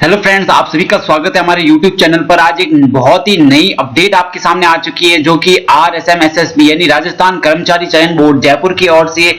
Hello friends, आप सभी का स्वागत है हमारे YouTube चैनल पर। आज एक बहुत ही नई अपडेट आपके सामने आ चुकी है जो कि RSMSSB यानी राजस्थान कर्मचारी चयन बोर्ड जयपुर की ओर से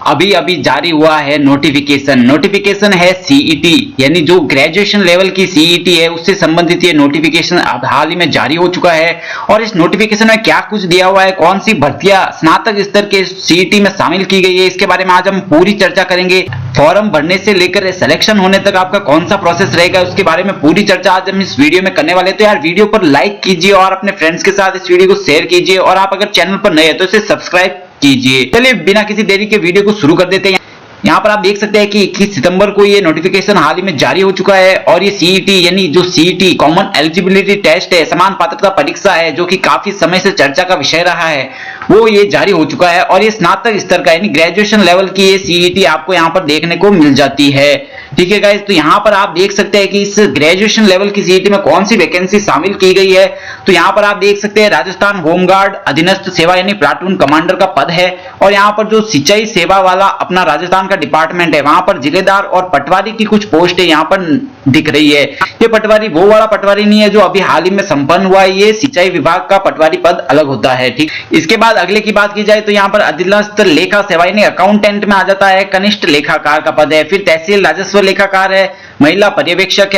अभी अभी जारी हुआ है नोटिफिकेशन है CET यानी जो ग्रेजुएशन लेवल की CET है उससे संबंधित ये नोटिफिकेशन हाल ही में जारी हो चुका है। और इस नोटिफिकेशन में क्या कुछ दिया हुआ है, कौन सी भर्तियां स्नातक स्तर के CET में शामिल की गई है, इसके बारे में आज हम पूरी चर्चा करेंगे। फॉर्म भरने से लेकर सिलेक्शन होने तक आपका कौन सा प्रोसेस रहेगा उसके बारे में पूरी चर्चा आज हम इस वीडियो में करने वाले हैं। तो यार वीडियो पर लाइक कीजिए और अपने फ्रेंड्स के साथ इस वीडियो को शेयर कीजिए, और आप अगर चैनल पर नए हैं तो इसे सब्सक्राइब कीजिए। चलिए बिना किसी देरी के वीडियो को शुरू कर देते हैं। यहाँ पर आप देख सकते हैं कि 21 सितंबर को ये नोटिफिकेशन हाल ही में जारी हो चुका है। और ये CET यानी जो CET कॉमन एलिजिबिलिटी टेस्ट है, समान पात्रता परीक्षा है, जो कि काफी समय से चर्चा का विषय रहा है, वो ये जारी हो चुका है। और ये स्नातक स्तर का यानी ग्रेजुएशन लेवल की ये CET आपको यहाँ पर देखने को मिल जाती है। ठीक है गाइस, तो यहाँ पर आप देख सकते हैं कि इस ग्रेजुएशन लेवल की CET में कौन सी वैकेंसी शामिल की गई है। तो यहाँ पर आप देख सकते हैं राजस्थान होमगार्ड अधीनस्थ सेवा यानी प्लाटून कमांडर का पद है। और यहाँ पर जो सिंचाई सेवा वाला अपना राजस्थान का डिपार्टमेंट है, वहां पर जिलेदार और पटवारी की कुछ पोस्ट है यहाँ पर दिख रही है। ये पटवारी वो वाला पटवारी नहीं है जो अभी हाल ही में संपन्न हुआ है, ये सिंचाई विभाग का पटवारी पद अलग होता है। ठीक, इसके बाद अगले की बात की जाए तो यहाँ पर अधीनस्थ लेखा सेवा यानी अकाउंटेंट में आ जाता है, कनिष्ठ लेखाकार का पद है। फिर तहसील राजस्व लेखाकार है, महिला पर्यवेक्षक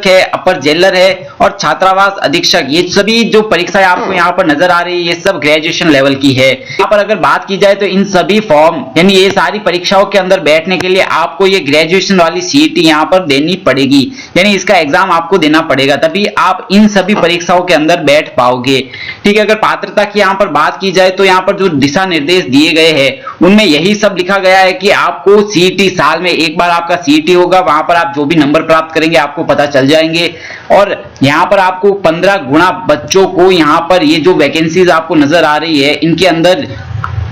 है, अपर जेलर है और छात्रावास अधीक्षक। ये सभी जो परीक्षाएं आपको यहाँ पर नजर आ रही है, ये सब ग्रेजुएशन लेवल की है। यहाँ पर अगर बात की जाए तो इन सभी फॉर्म यानी ये सारी परीक्षाओं के अंदर बैठने के लिए आपको ये ग्रेजुएशन वाली CET यहाँ पर देनी पड़ेगी, यानी इसका एग्जाम आपको देना पड़ेगा, तभी आप इन सभी परीक्षाओं के अंदर बैठ पाओगे। ठीक है, अगर पात्रता की यहाँ पर बात की जाए तो यहाँ पर जो दिशा निर्देश दिए गए हैं उनमें यही सब लिखा गया है कि आपको CET साल में एक बार आपका CET होगा, वहां पर आप जो भी नंबर प्राप्त करेंगे आपको पता चल जाएंगे। और यहाँ पर आपको 15 गुना बच्चों को यहाँ पर ये जो वैकेंसीज आपको नजर आ रही है इनके अंदर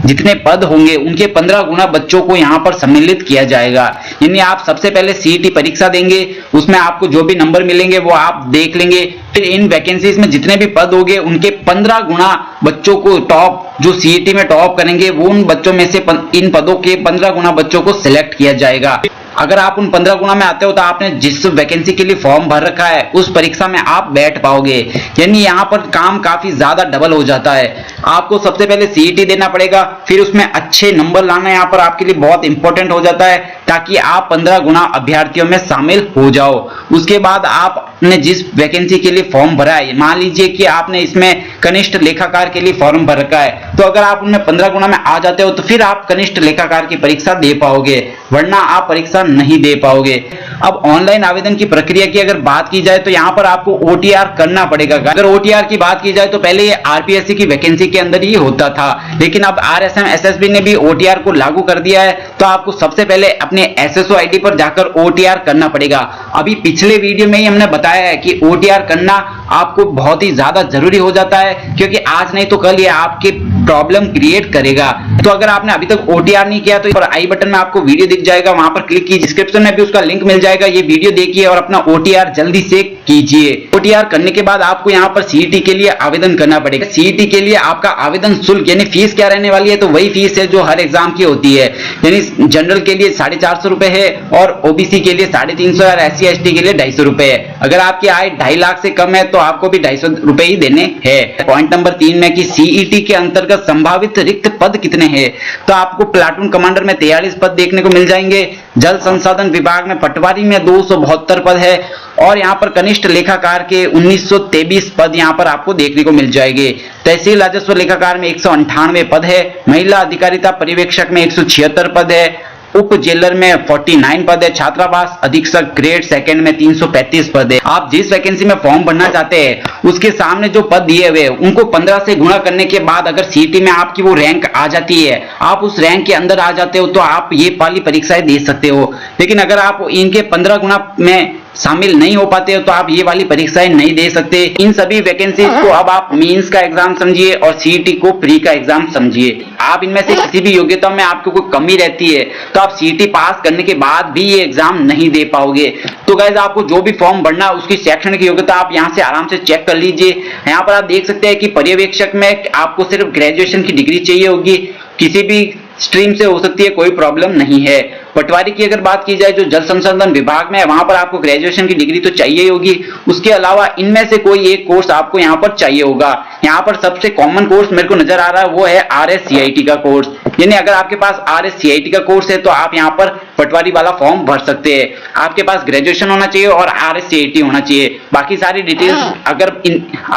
जितने पद होंगे उनके 15 गुना बच्चों को यहाँ पर सम्मिलित किया जाएगा। यानी आप सबसे पहले CET परीक्षा देंगे, उसमें आपको जो भी नंबर मिलेंगे वो आप देख लेंगे। फिर इन वैकेंसीज में जितने भी पद होंगे उनके 15 गुना बच्चों को टॉप जो CET में टॉप करेंगे वो उन बच्चों में से इन पदों के 15 गुना बच्चों को सिलेक्ट किया जाएगा। अगर आप उन 15 गुना में आते हो तो आपने जिस वैकेंसी के लिए फॉर्म भर रखा है उस परीक्षा में आप बैठ पाओगे। यानी यहाँ पर काम काफी ज्यादा डबल हो जाता है। आपको सबसे पहले CET देना पड़ेगा, फिर उसमें अच्छे नंबर लाना यहाँ पर आपके लिए बहुत इंपॉर्टेंट हो जाता है, ताकि आप 15 गुना अभ्यर्थियों में शामिल हो जाओ। उसके बाद आपने जिस वैकेंसी के लिए फॉर्म भरा है, मान लीजिए कि आपने इसमें कनिष्ठ लेखाकार के लिए फॉर्म भर रखा है, तो अगर आप उनमें 15 गुना में आ जाते हो तो फिर आप कनिष्ठ लेखाकार की परीक्षा दे पाओगे, वरना आप परीक्षा नहीं दे पाओगे। अब ऑनलाइन आवेदन की प्रक्रिया की अगर बात की जाए तो यहाँ पर आपको OTR करना पड़ेगा। अगर OTR की बात की जाए तो पहले ये RPSC की वैकेंसी के अंदर ही होता था, लेकिन अब RSMSSB ने भी OTR को लागू कर दिया है। तो आपको सबसे पहले अपने SSO ID पर जाकर OTR करना पड़ेगा। अभी पिछले वीडियो में ही हमने बताया है कि OTR करना आपको बहुत ही ज्यादा जरूरी हो जाता है, क्योंकि आज नहीं तो कल ये आपके प्रॉब्लम क्रिएट करेगा। तो अगर आपने अभी तक OTR नहीं किया तो आई बटन में आपको वीडियो दिख जाएगा, वहां पर क्लिक कीजिए, डिस्क्रिप्शन में भी उसका लिंक मिल जाएगा। ये वीडियो देखिए और अपना OTR जल्दी से कीजिए। OTR करने के बाद आपको यहाँ पर CET के लिए आवेदन करना पड़ेगा। CET के लिए आपका आवेदन शुल्क यानी फीस क्या रहने वाली है, तो वही फीस है जो हर एग्जाम की होती है। यानी जनरल के लिए 450 रुपए है और OBC के लिए 350 और SC ST के लिए 250 रुपए है। अगर आपकी आय 2.5 लाख से कम है तो आपको भी 250 रुपए ही देने हैं। पॉइंट नंबर 3 में कि CET के अंतर्गत संभावित रिक्त पद कितने हैं, तो आपको प्लाटून कमांडर में 43 पद देखने को मिल जाएंगे, जल संसाधन विभाग में पटवारी में 272 पद है, और यहाँ पर कनिष्ठ लेखाकार के 1923 पद यहाँ पर आपको देखने को मिल जाएंगे। तहसील राजस्व लेखाकार में 198 पद है, महिला अधिकारिता पर्यवेक्षक में 176 पद है, उप जेलर में 49 पद है, छात्रावास अधीक्षक ग्रेड सेकंड में 335 पद है। आप जिस वैकेंसी में फॉर्म भरना चाहते हैं उसके सामने जो पद दिए हुए हैं उनको 15 से गुणा करने के बाद अगर CET में आपकी वो रैंक आ जाती है, आप उस रैंक के अंदर आ जाते हो, तो आप ये वाली परीक्षाएं दे सकते हो। लेकिन अगर आप इनके 15 गुना में शामिल नहीं हो पाते हो तो आप ये वाली परीक्षाएं नहीं दे सकते। इन सभी वैकेंसीज को अब आप मेंस का एग्जाम समझिए और CET को प्री का एग्जाम समझिए। आप इनमें से किसी भी योग्यता में आपको कोई कमी रहती है तो आप CET पास करने के बाद भी ये एग्जाम नहीं दे पाओगे। तो गाइस, आपको जो भी फॉर्म भरना उसकी शैक्षणिक योग्यता आप यहाँ से आराम से चेक कर लीजिए। यहाँ पर आप देख सकते हैं कि पर्यवेक्षक में आपको सिर्फ ग्रेजुएशन की डिग्री चाहिए होगी, किसी भी स्ट्रीम से हो सकती है, कोई प्रॉब्लम नहीं है। पटवारी की अगर बात की जाए जो जल संसाधन विभाग में है, वहां पर आपको ग्रेजुएशन की डिग्री तो चाहिए ही होगी। उसके अलावा इनमें से कोई एक कोर्स आपको यहाँ पर चाहिए होगा। यहाँ पर सबसे कॉमन कोर्स मेरे को नजर आ रहा है वो है RSCIT का कोर्स। यानी अगर आपके पास RSCIT का कोर्स है तो आप यहाँ पर पटवारी वाला फॉर्म भर सकते हैं। आपके पास ग्रेजुएशन होना चाहिए और RSCIT होना चाहिए। बाकी सारी डिटेल्स अगर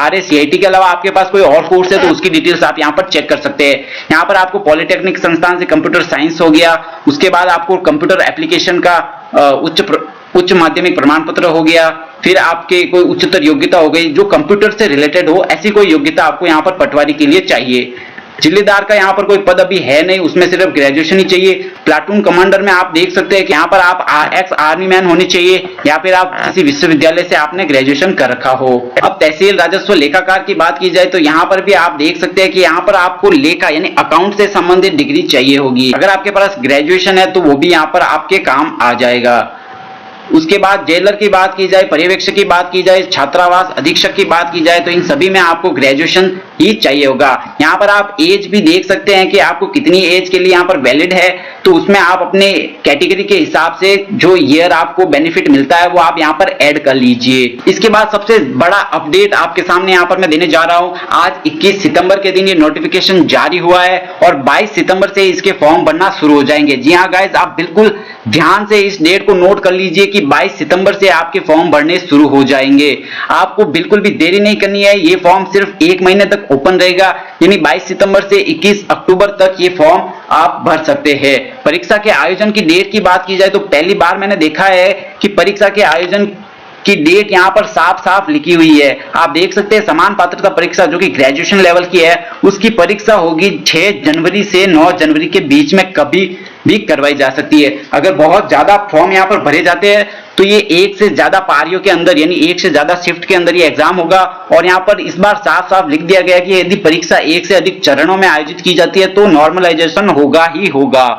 RSCIT के अलावा आपके पास कोई और कोर्स है तो उसकी डिटेल्स आप यहाँ पर चेक कर सकते हैं। यहाँ पर आपको पॉलिटेक्निक संस्थान से कंप्यूटर साइंस हो गया, उसके बाद आपको कंप्यूटर एप्लीकेशन का उच्च माध्यमिक प्रमाण पत्र हो गया, फिर आपके कोई उच्चतर योग्यता हो गई जो कंप्यूटर से रिलेटेड हो, ऐसी कोई योग्यता आपको यहाँ पर पटवारी के लिए चाहिए। जिलेदार का यहाँ पर कोई पद अभी है नहीं, उसमें सिर्फ ग्रेजुएशन ही चाहिए। प्लाटून कमांडर में आप देख सकते हैं कि यहाँ पर आप एक्स आर्मी मैन होने चाहिए या फिर आप किसी विश्वविद्यालय से आपने ग्रेजुएशन कर रखा हो। अब तहसील राजस्व लेखाकार की बात की जाए तो यहाँ पर भी आप देख सकते हैं कि यहाँ पर आपको लेखा यानी अकाउंट से संबंधित डिग्री चाहिए होगी। अगर आपके पास ग्रेजुएशन है तो वो भी यहाँ पर आपके काम आ जाएगा। उसके बाद जेलर की बात की जाए, पर्यवेक्षक की बात की जाए, छात्रावास अधीक्षक की बात की जाए तो इन सभी में आपको ग्रेजुएशन ही चाहिए होगा। यहाँ पर आप एज भी देख सकते हैं कि आपको कितनी एज के लिए यहाँ पर वैलिड है, तो उसमें आप अपने कैटेगरी के हिसाब से जो ईयर आपको बेनिफिट मिलता है वो आप यहाँ पर ऐड कर लीजिए। इसके बाद सबसे बड़ा अपडेट आपके सामने यहाँ पर मैं देने जा रहा हूँ। आज 21 सितंबर के दिन ये नोटिफिकेशन जारी हुआ है और 22 सितंबर से इसके फॉर्म भरना शुरू हो जाएंगे। जी हाँ गाइज, आप बिल्कुल ध्यान से इस डेट को नोट कर लीजिए कि 22 सितंबर से आपके फॉर्म भरने शुरू हो जाएंगे। आपको बिल्कुल भी देरी नहीं करनी है। ये फॉर्म सिर्फ 1 महीने तक ओपन रहेगा, यानी 22 सितंबर से 21 अक्टूबर तक ये फॉर्म आप भर सकते हैं। परीक्षा के आयोजन की डेट की बात की जाए तो पहली बार मैंने देखा है कि परीक्षा के आयोजन की डेट यहाँ पर साफ साफ लिखी हुई है। आप देख सकते हैं समान पात्रता परीक्षा जो कि ग्रेजुएशन लेवल की है, उसकी परीक्षा होगी 6 जनवरी से 9 जनवरी के बीच में कभी भी करवाई जा सकती है। अगर बहुत ज्यादा फॉर्म यहाँ पर भरे जाते हैं तो ये एक से ज्यादा पारियों के अंदर यानी एक से ज्यादा शिफ्ट के अंदर ये एग्जाम होगा। और यहाँ पर इस बार साफ साफ लिख दिया गया कि यदि परीक्षा एक से अधिक चरणों में आयोजित की जाती है तो नॉर्मलाइजेशन होगा ही होगा।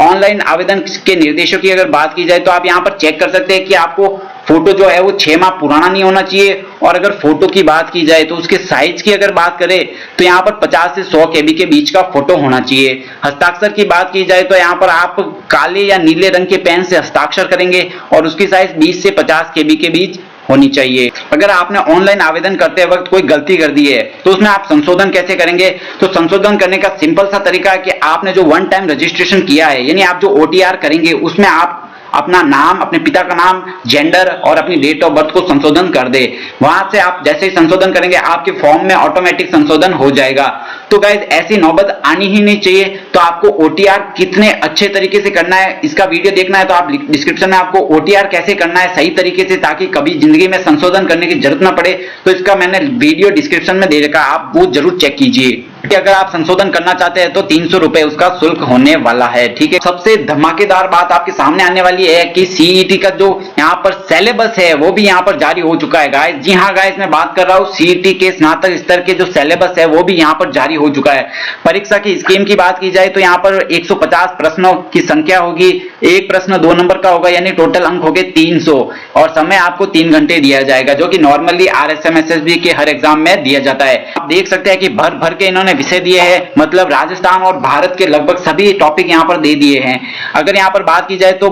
ऑनलाइन आवेदन के निर्देशों की अगर बात की जाए तो आप यहाँ पर चेक कर सकते हैं कि आपको फोटो जो है वो 6 माह पुराना नहीं होना चाहिए। और अगर फोटो की बात की जाए तो उसके साइज की अगर बात करें तो यहाँ पर 50 से 100 KB के बीच का फोटो होना चाहिए। हस्ताक्षर की बात की जाए तो यहाँ पर आप काले या नीले रंग के पेन से हस्ताक्षर करेंगे और उसकी साइज 20 से 50 KB के बीच होनी चाहिए। अगर आपने ऑनलाइन आवेदन करते वक्त कोई गलती कर दी है तो उसमें आप संशोधन कैसे करेंगे? तो संशोधन करने का सिंपल सा तरीका है कि आपने जो वन टाइम रजिस्ट्रेशन किया है यानी आप जो OTR करेंगे उसमें आप अपना नाम, अपने पिता का नाम, जेंडर और अपनी डेट ऑफ बर्थ को संशोधन कर दे। वहां से आप जैसे ही संशोधन करेंगे आपके फॉर्म में ऑटोमेटिक संशोधन हो जाएगा। तो गाइज ऐसी नौबत आनी ही नहीं चाहिए। तो आपको OTR कितने अच्छे तरीके से करना है इसका वीडियो देखना है तो आप डिस्क्रिप्शन में आपको OTR कैसे करना है सही तरीके से ताकि कभी जिंदगी में संशोधन करने की जरूरत ना पड़े, तो इसका मैंने वीडियो डिस्क्रिप्शन में दे रखा, आप वो जरूर चेक कीजिए। अगर आप संशोधन करना चाहते हैं तो 300 रुपए उसका शुल्क होने वाला है। ठीक है, सबसे धमाकेदार बात आपके सामने आने वाली है कि CET का जो यहाँ पर सिलेबस है वो भी यहाँ पर जारी हो चुका है गाइस। जी हाँ गाइस, मैं बात कर रहा हूँ CET के स्नातक स्तर के जो सिलेबस है वो भी यहाँ पर जारी हो चुका है। परीक्षा की स्कीम की बात की जाए तो यहाँ पर 150 प्रश्नों की संख्या होगी, एक प्रश्न 2 नंबर का होगा यानी टोटल अंक हो गए 300 और समय आपको 3 घंटे दिया जाएगा जो कि नॉर्मली RSM SSB के हर एग्जाम में दिया जाता है। आप देख सकते हैं कि भर भर के इन्होंने विषय दिए हैं, मतलब राजस्थान और भारत के लगभग सभी टॉपिक यहाँ पर दे दिए हैं। अगर यहाँ पर बात की जाए तो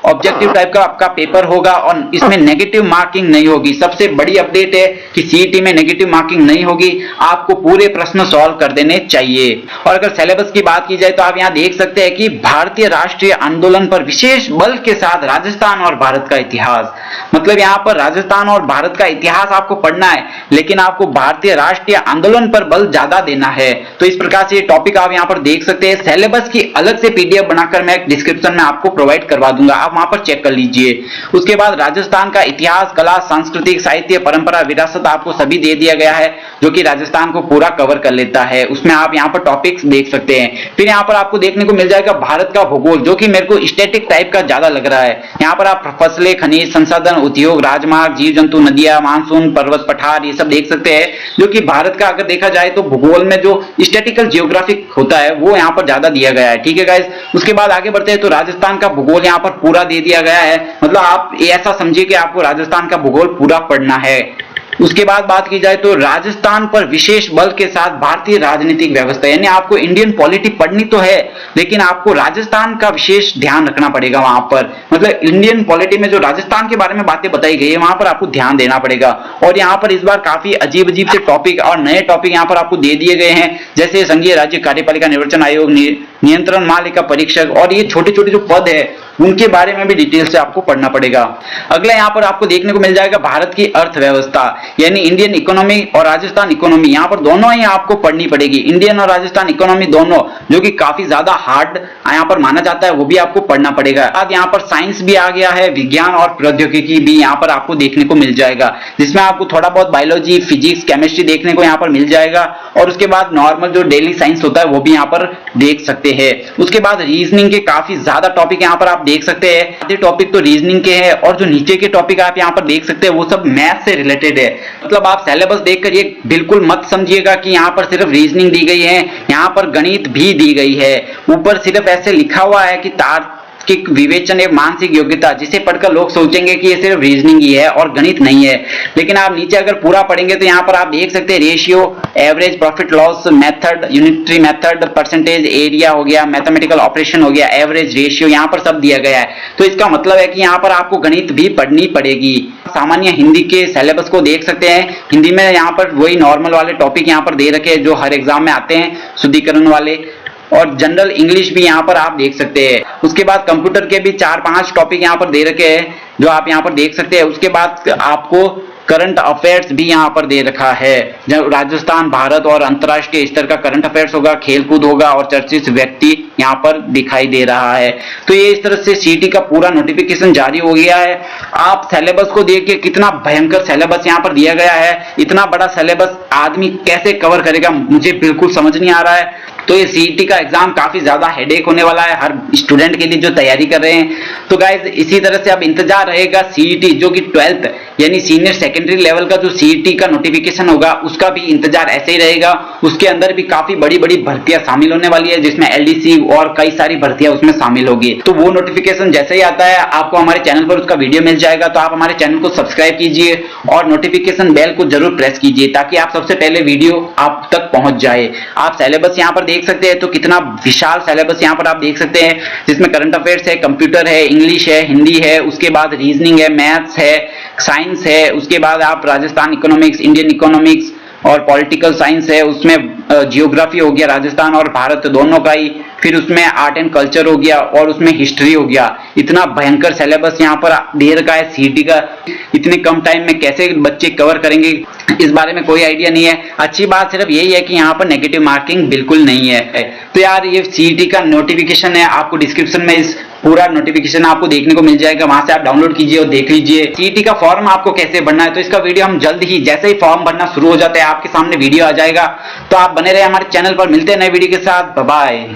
ऑब्जेक्टिव टाइप का आपका पेपर होगा और इसमें नेगेटिव मार्किंग नहीं होगी। सबसे बड़ी अपडेट है कि CET में नेगेटिव मार्किंग नहीं होगी, आपको पूरे प्रश्न सॉल्व कर देने चाहिए। और अगर सिलेबस की बात की जाए तो आप यहाँ देख सकते हैं कि भारतीय राष्ट्रीय आंदोलन पर विशेष बल के साथ राजस्थान और भारत का इतिहास, मतलब यहाँ पर राजस्थान और भारत का इतिहास आपको पढ़ना है लेकिन आपको भारतीय राष्ट्रीय आंदोलन पर बल ज्यादा देना है। तो इस प्रकार से ये टॉपिक आप यहाँ पर देख सकते हैं। सिलेबस की अलग से PDF बनाकर मैं डिस्क्रिप्शन में आपको प्रोवाइड करवा दूंगा, आप वहां पर चेक कर लीजिए। उसके बाद राजस्थान का इतिहास, कला, सांस्कृतिक, साहित्य, परंपरा, विरासत आपको सभी दे दिया गया है जो कि राजस्थान को पूरा कवर कर लेता है। उसमें आप यहाँ पर टॉपिक्स देख सकते हैं। फिर यहाँ पर आपको देखने को मिल जाएगा भारत का भूगोल जो कि मेरे को स्टैटिक टाइप का ज्यादा लग रहा है। यहाँ पर आप फसलें, खनिज संसाधन, उद्योग, राजमार्ग, जीव जंतु, नदियां, मानसून, पर्वत, पठार ये सब देख सकते हैं जो कि भारत का अगर देखा जाए तो भूगोल में जो स्टैटिकल जियोग्राफिक होता है वो यहाँ पर ज्यादा दिया गया है। ठीक है गाइस, उसके बाद आगे बढ़ते हैं तो राजस्थान का भूगोल यहाँ पर पूरा दे दिया गया है, मतलब आप ऐसा समझिए कि आपको राजस्थान का भूगोल पूरा पढ़ना है। उसके बाद बात की जाए तो राजस्थान पर विशेष बल के साथ भारतीय राजनीतिक व्यवस्था, यानी आपको इंडियन पॉलिटी पढ़नी तो है लेकिन आपको राजस्थान का विशेष ध्यान रखना पड़ेगा वहां पर। मतलब इंडियन पॉलिटी में जो राजस्थान के बारे में बातें बताई गई है वहां पर आपको ध्यान देना पड़ेगा। और यहाँ पर इस बार काफी अजीब अजीब से टॉपिक और नए टॉपिक यहाँ पर आपको दे दिए गए हैं, जैसे संघीय राज्य कार्यपालिका निर्वाचन आयोग, नियंत्रण मालिका परीक्षक, और ये छोटे छोटे जो पद है उनके बारे में भी डिटेल से आपको पढ़ना पड़ेगा। अगला यहाँ पर आपको देखने को मिल जाएगा भारत की अर्थव्यवस्था, यानी इंडियन इकोनॉमी और राजस्थान इकोनॉमी, यहाँ पर दोनों ही आपको पढ़नी पड़ेगी। इंडियन और राजस्थान इकोनॉमी दोनों, जो कि काफी ज्यादा हार्ड यहाँ पर माना जाता है, वो भी आपको पढ़ना पड़ेगा। अब यहाँ पर साइंस भी आ गया है, विज्ञान और प्रौद्योगिकी भी यहाँ पर आपको देखने को मिल जाएगा, जिसमें आपको थोड़ा बहुत बायोलॉजी, फिजिक्स, केमिस्ट्री देखने को यहाँ पर मिल जाएगा। और उसके बाद नॉर्मल जो डेली साइंस होता है वो भी यहाँ पर देख सकते हैं। उसके बाद रीजनिंग के काफी ज्यादा टॉपिक यहाँ पर आप देख सकते हैं। आधे टॉपिक तो रीजनिंग के हैं और जो नीचे के टॉपिक आप यहाँ पर देख सकते हैं वो सब मैथ से रिलेटेड है। मतलब आप सिलेबस देखकर ये बिल्कुल मत समझिएगा कि यहाँ पर सिर्फ रीजनिंग दी गई है, यहाँ पर गणित भी दी गई है। ऊपर सिर्फ ऐसे लिखा हुआ है कि तार्किक विवेचन एवं मानसिक योग्यता, जिसे पढ़कर लोग सोचेंगे कि ये सिर्फ रीजनिंग ही है और गणित नहीं है। लेकिन आप नीचे अगर पूरा पढ़ेंगे तो यहाँ पर आप देख सकते हैं ratio, average, profit loss method, unitary method, percentage, area हो गया, मैथमेटिकल ऑपरेशन हो गया, एवरेज, रेशियो, यहाँ पर सब दिया गया है। तो इसका मतलब है कि यहाँ पर आपको गणित भी पढ़नी पड़ेगी। सामान्य हिंदी के सिलेबस को देख सकते हैं। हिंदी में यहाँ पर वही नॉर्मल वाले टॉपिक यहाँ पर दे रखे हैं जो हर एग्जाम में आते हैं, शुद्धिकरण वाले, और जनरल इंग्लिश भी यहाँ पर आप देख सकते हैं। उसके बाद कंप्यूटर के भी 4-5 टॉपिक यहाँ पर दे रखे हैं जो आप यहाँ पर देख सकते हैं। उसके बाद आपको करंट अफेयर्स भी यहाँ पर दे रखा है, जब राजस्थान, भारत और अंतरराष्ट्रीय स्तर का करंट अफेयर्स होगा, खेलकूद होगा और चर्चित व्यक्ति यहाँ पर दिखाई दे रहा है। तो ये इस तरह से सीटी का पूरा नोटिफिकेशन जारी हो गया है। आप सिलेबस को देख के, कितना भयंकर सिलेबस यहाँ पर दिया गया है, इतना बड़ा सिलेबस आदमी कैसे कवर करेगा मुझे बिल्कुल समझ नहीं आ रहा है। तो ये सीईटी का एग्जाम काफी ज्यादा हेडेक होने वाला है हर स्टूडेंट के लिए जो तैयारी कर रहे हैं। तो गाइज इसी तरह से अब इंतजार रहेगा सीईटी, जो कि 12th यानी सीनियर सेकेंडरी लेवल का जो सीईटी का नोटिफिकेशन होगा उसका भी इंतजार ऐसे ही रहेगा। उसके अंदर भी काफी बड़ी बड़ी भर्तियां शामिल होने वाली है, जिसमें एलडीसी और कई सारी भर्तियां उसमें शामिल होगी। तो वो नोटिफिकेशन जैसे ही आता है आपको हमारे चैनल पर उसका वीडियो मिल जाएगा। तो आप हमारे चैनल को सब्सक्राइब कीजिए और नोटिफिकेशन बेल को जरूर प्रेस कीजिए ताकि आप सबसे पहले वीडियो आप तक पहुंच जाए। आप सिलेबस यहाँ पर देख सकते हैं, तो कितना विशाल सिलेबस यहाँ पर आप देख सकते हैं, जिसमें करंट अफेयर्स है, कंप्यूटर है, इंग्लिश है, हिंदी है, उसके बाद रीजनिंग है, मैथ्स है, साइंस है, उसके बाद आप राजस्थान इकोनॉमिक्स, इंडियन इकोनॉमिक्स और पॉलिटिकल साइंस है, उसमें जियोग्राफी हो गया राजस्थान और भारत दोनों का ही, फिर उसमें आर्ट एंड कल्चर हो गया और उसमें हिस्ट्री हो गया। इतना भयंकर सिलेबस यहाँ पर दे रखा है सीईटी का। इतने कम टाइम में कैसे बच्चे कवर करेंगे इस बारे में कोई आइडिया नहीं है। अच्छी बात सिर्फ यही है कि यहाँ पर नेगेटिव मार्किंग बिल्कुल नहीं है। तो यार ये सीईटी का नोटिफिकेशन है, आपको डिस्क्रिप्शन में इस पूरा नोटिफिकेशन आपको देखने को मिल जाएगा, वहां से आप डाउनलोड कीजिए और देख लीजिए सीईटी का फॉर्म आपको कैसे भरना है। तो इसका वीडियो हम जल्द ही, जैसे ही फॉर्म भरना शुरू हो जाता है आपके सामने वीडियो आ जाएगा। तो आप बने रहे हमारे चैनल पर, मिलते हैं नए वीडियो के साथ। Bye bye.